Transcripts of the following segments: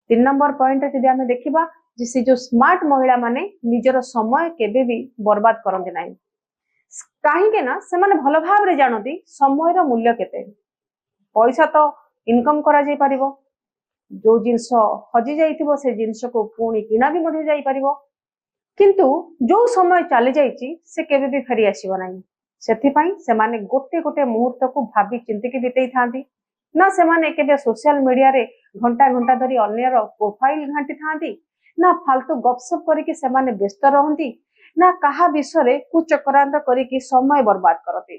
तीन number point जदि आम देखा से जो स्मार्ट महिला माने निजर समय केबे भी बर्बाद करते ना कहीं ना से भल भाव जानती समय मूल्य केते पैसा तो इनकम करा जाई परिबो जो जिनस हजि जाइथिबो से जिनस को पुणी किना भी मधे जाई परिबो किंतु जो समय चली जाइछि से केबे भी फेरी आसीबो नाही सेथिपाई से माने गोटे गोटे मुहूर्त को भाबी चिंतिकी बितेई थांती ना से माने केबे सोशल मीडिया रे घंटा घंटा धरी अन्यर प्रोफाइल घांटी थांती ना फालतू गपसप करिकि से माने व्यस्त रहंती ना कहा विषय कुचक्रांत करिकि समय बर्बाद करती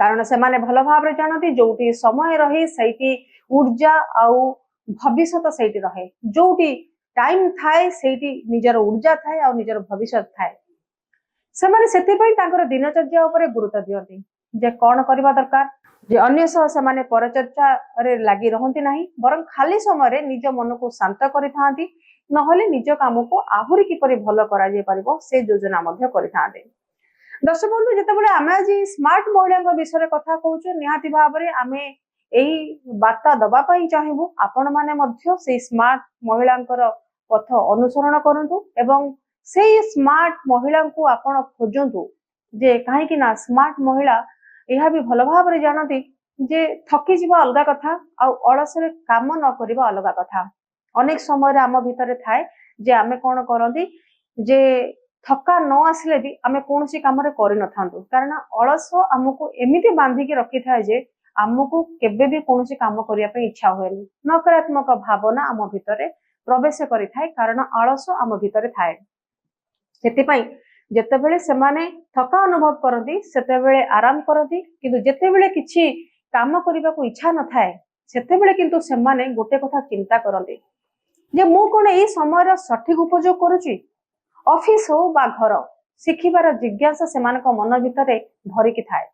कारण से माने भल भाव जानती जोटी समय रही सैटी ऊर्जा आउ भविष्य सैटी रहे जोटी टाइम थाए सैटी निजर ऊर्जा थाए आ निजर भविष्य थाए से माने सेथिपई तांकर दिनचर्या उपरे गुरुत्व दियंती जे कौन करबा दरकार जे अन्य सह से माने परचर्चा रे लागि रहंती नाही बरं खाली समय रे निज मन को शांत करि थांती नहले निज काम को आहुरी किपरि भलो करा जे परिबो से योजना मध्य करि थांते। दर्शक बंधु जितेबाला आम आज स्मार्ट महिला विषय कथा कहूँ निहाती भाव में आम यही बार्ता दवाई चाहबू आपण मैंने स्मार्ट महिला पथ अनुसरण करूँ एवं से स्मार्ट महिला को आपण खोजतु जे कहीं ना स्मार्ट महिला यह भी भल भाव में जानती जे थकी जावा अलग कथा आलस काम न करवा अलग कथा अनेक समय आम भितर थाए जे आम कौन करती जे थका न आसिले भी आम कौन कम कर कारण अलस आमको एमती बांधिकी रखी थाए जे आमको केबे भी कौन काम करने इच्छा हुए नकारात्मक भावना आम भितर प्रवेश करें कारण अलस आम भितर थाए से जितेबले से थका अनुभव करती से आराम करती किंतु जितेबले किछि काम करने को इच्छा न थाए सेतेबेले किंतु से गोटे कथा चिंता करती जे मु कौन यही समय सठिक उपयोग करुच्ची ऑफिस हो बा घर शिखिबार जिज्ञासा से मन भितर भरिकी थाए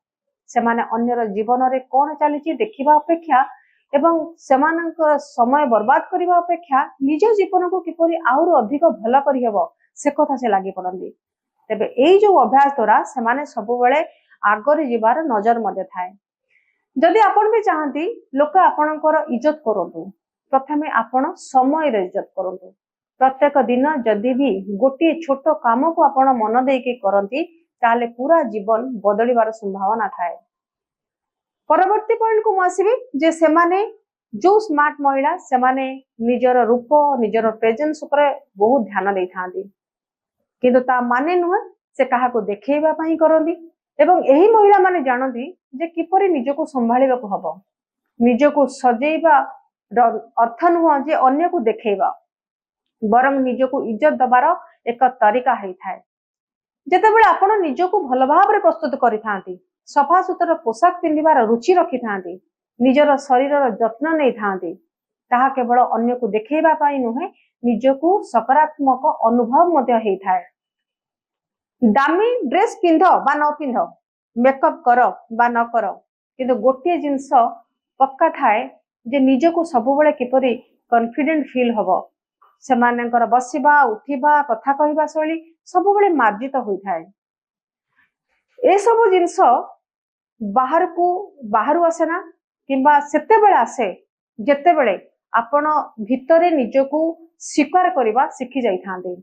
से अन्यर जीवन रे कौन चली देखा अपेक्षा एवं से समय बर्बाद करने अपेक्षा निज जीवन को किपरि आहुर अधिक भल करहब से कथा से लगी पड़ती तेबे यही जो अभ्यास द्वारा से सब आगरे जीवार नजर मध्य थाए जदि आपण भी चाहती लोक आपणकर इज्जत करंतु प्रथमे आपण समय इज्जत करंतु प्रत्येक दिन जदि भी गोटे छोट काम को आपण मन देके करंती ताले पूरा जीवन बदलिबार संभावना थाए। परवर्ती पॉइंट को मुझे जे सेमाने जो स्मार्ट महिला सेमाने निजर रूप निजर प्रेजेंस ऊपर बहुत ध्यान दे थांती किंतु ता माने नुह से कहा को देखैबा पई करंती एवं यही महिला माने जानती जे किपरि निजको संभाळिबा को हबो निजको सजेइबा अर्थ नुह जे अन्य को देखैबा बरं निजको इज्जत दबार एक तरीका है जितेबाला आपण निजको भल भाव में प्रस्तुत करि सफा सुतर पोशाक पिंधिबार रुचि रखि थांती निजर शरीर जत्न नहीं थांती ताहा केवल अन्य को देखैबा पाई नुहे निजको सकारात्मक अनुभव मध्य हेइ थाए। दामी ड्रेस पिंध बा न पिंध मेकअप कर बा न कर किंतु गोटे जिनस पक्का थाए जे निजको सबुबले किपरि कॉन्फिडेंट फील हबो सेमानकर बसिबा उठिबा कथा कहवा शैली सब मार्जित होता है ए सब जिनस बाहर को बाहर आसेना किंबा सेतेबेले आसे जेतेबेले आपण भितरे निजको स्वीकार करबा शिखी जाई थांती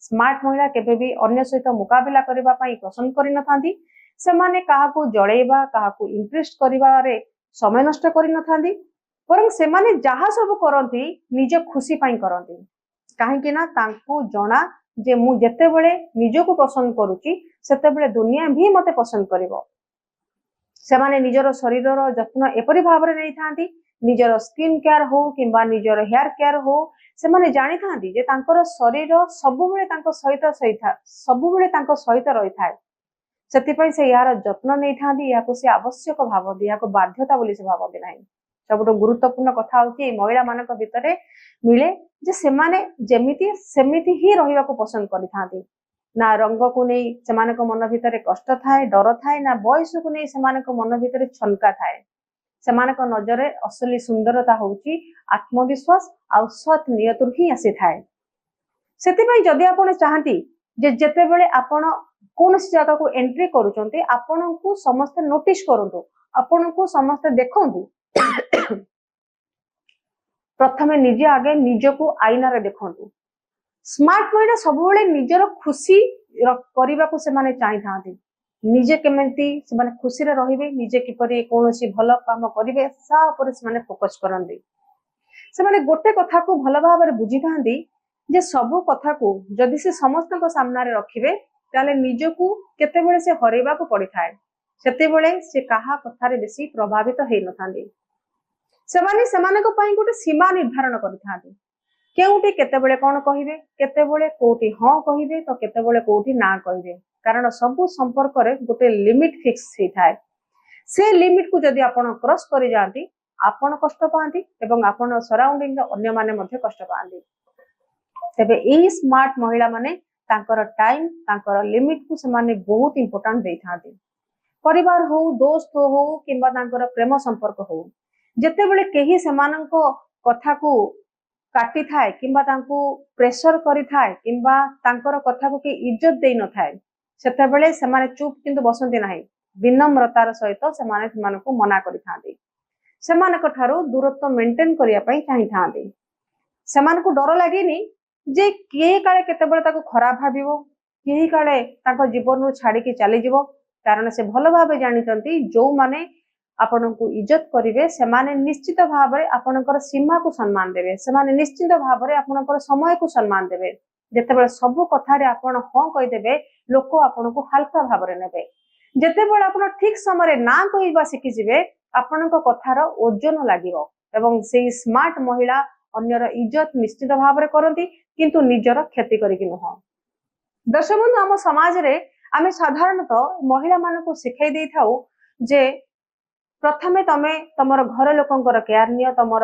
स्मार्ट महिला केबे भी अन्य सहित मुकाबला करबा पई पसंद करि न थांती सेमाने काहाकू जळेबा काहाकू इंप्रेस करिबारे समय नष्ट करि न थांती बरं सेमाने जहा सब करती निज खुशी पाई करती कहीं ना तांकू जना जे मु जेतेबेले निजको पसंद करुची सेतेबेले दुनिया भी मते पसंद करिवो सेमाने निजर शरीरर जत्न एपरि भाव में नहीं थांती निजर स्किन केयर हो किंबा निजर हेयर केयर हो सेमाने जानी थांती जे तांकर शरीर सबुबेले तांको सहित रही थाए सेतिपई से यार जत्न नहीं थांती याको से आवश्यक भावती याको बाध्यता बोली से भावती नहीं सब गुरुत्वपूर्ण कथा होची महिला मानक भितरे मिले जे सेमाने जेमिति सेमिति ही रहिबा को पसंद करि थांती ना रंग को नहीं सेमानक मन भितरे कष्ट थाए डर थाए ना बयस को नहीं सेमानक मन भितरे छनका थाए सेमानक नजरे असली सुंदरता होची आत्मविश्वास आ सत नियतुर ही आसी थाए सेतिपई जदि आपण चाहती जे जेतेबेले आपण कोनसी जगह को एंट्री करूचंती आपण को समस्त नोटिस करंतु आपण को समस्त देखंतु प्रथमे निजे आगे निजको आईनारे देखंतु। स्मार्ट महिला सबुबले निजर खुशी करने को से चाही थांती। निजे केमेंती से माने खुशी रे रहिबे, निजे किपरि कोनोसी भलो काम करिवे सा ऊपर से माने फोकस करंदी। से माने गोटे कथा को भलो भाव रे बुझी थांती जे सबु कथा को जदि से समस्त को सामना रे रखिबे ताले निजको केतेबेले से हरेबा को पड़ी थाए। सेतेबेले से काहा कथा रे बेसी प्रभावित हेइ नथांदी। सेमाने सेमाने को पई गोटे सीमा निर्धारण करिथांती। केउटी केतेबेले कोन कहिबे, केतेबेले कोठी हां कहिबे तो केतेबेले कोठी ना कहिबे। कारण सबु संपर्क रे गोटे लिमिट फिक्स हेइ थाए। से लिमिट को जदि आपण क्रॉस करि जांती आपण कष्ट पांती एवं आपण सराउंडिंग अन्य माने मध्ये कष्ट पांती। तबे एही स्मार्ट महिला माने तांकर टाइम तांकर लिमिट को से माने बहुत इंपोर्टेंट देई थांती। परिवार हो, दोस्त हो किंबा तांकर प्रेम संपर्क हो, जेतेबेले केही सेमानंको कथा को काटी थाए किंबा तांको प्रेशर करि थाए किंबा तांकर कथा को के इज्जत देई न थाए, सेतेबेले सेमाने चुप किंतु बसंती नाही। विनम्रतार सहित सेमाने सेमानंको मना करि थांती। सेमानक ठारो दूरत्व मेंटेन करिया पई चाहि थांती। सेमानको डर लागेनी जे के काळे केतेबेले ताको खराब भाबिबो, के काळे ताको जीवन रो छाडी के चली जिवो। कारण से भलो भाबे जानिचंती जो माने आपनको इज्जत करिवे सेमाने निश्चित भाबरे आपनकर सीमा को सम्मान देबे। सेमाने निश्चित भाबरे आपनकर समय को सम्मान देबे। जेतेबेले सब कथा रे आपण हां कहि देबे लोक आपनको हल्का भाबरे नेबे। जेतेबेले आपण ठीक समय रे ना कहिबा सिखि जिवे आपनको कथार ओजन लागिवो एवं सेही स्मार्ट महिला अन्यर इज्जत निश्चित भाबरे करंती किंतु निजर क्षति करिकि नह। दर्शक बंधु आम समाज रे आमे साधारणतः महिला मानकु सिखाई देई थाउ जे प्रथमे तमे तमर घर लोकंकर केयर नियो, तमर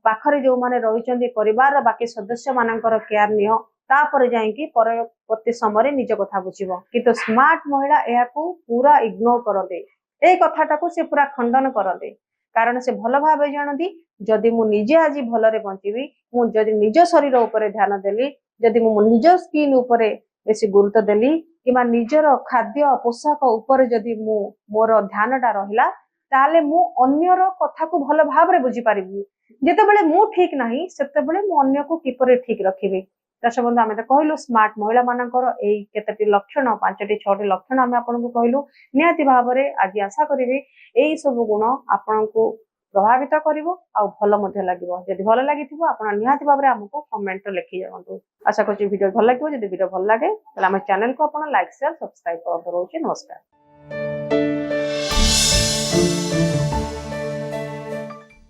पाखरे जो माने रहिचंदी परिवार रो बाकी सदस्य मानकर केयर नियो, तापर जाईकी परवर्ती समय निज कथा बुझिबो। किंतु स्मार्ट महिला एहाकू पूरा इग्नोर करते, ए कथाटाकू से पूरा खंडन करते। कारण से भल भाव जानती जदि मु निजे आज भलरे बंचिबी, मु जदि निज शरीर उपरे ध्यान देली, जदि मु निज स्किन उपरे बेसी गुरुत्व देली किंबा निजर खाद्य पोशाक उपरे जदि मु मोर ध्यानटा रहिला ताले मु अन्यर कथा को भल भाव रे बुझी पारिबी। जेतेबेले मु ठीक नाही सेतेबेले मु अन्य को किपरे ठीक रखिबी। दर्शक बंधु आमे तो कहलु स्मार्ट महिला मानकर एई केतेटी लक्षण 5टी 6टी लक्षण आमे आपनको कहलु। निहाती भाव रे आज आशा करिबी एई सब गुण आपनको प्रभावित करिवो आ भल मध्ये लागिवो। जदि भल लागिथिबो आपण निहाती भाव रे हमको कमेंट लिखि जावंतु। आशा करछि वीडियो भल लागिवो। जदि वीडियो भल लागे तले हम चैनल को आपण लाइक शेयर सब्सक्राइब करते रहउछि। नमस्कार।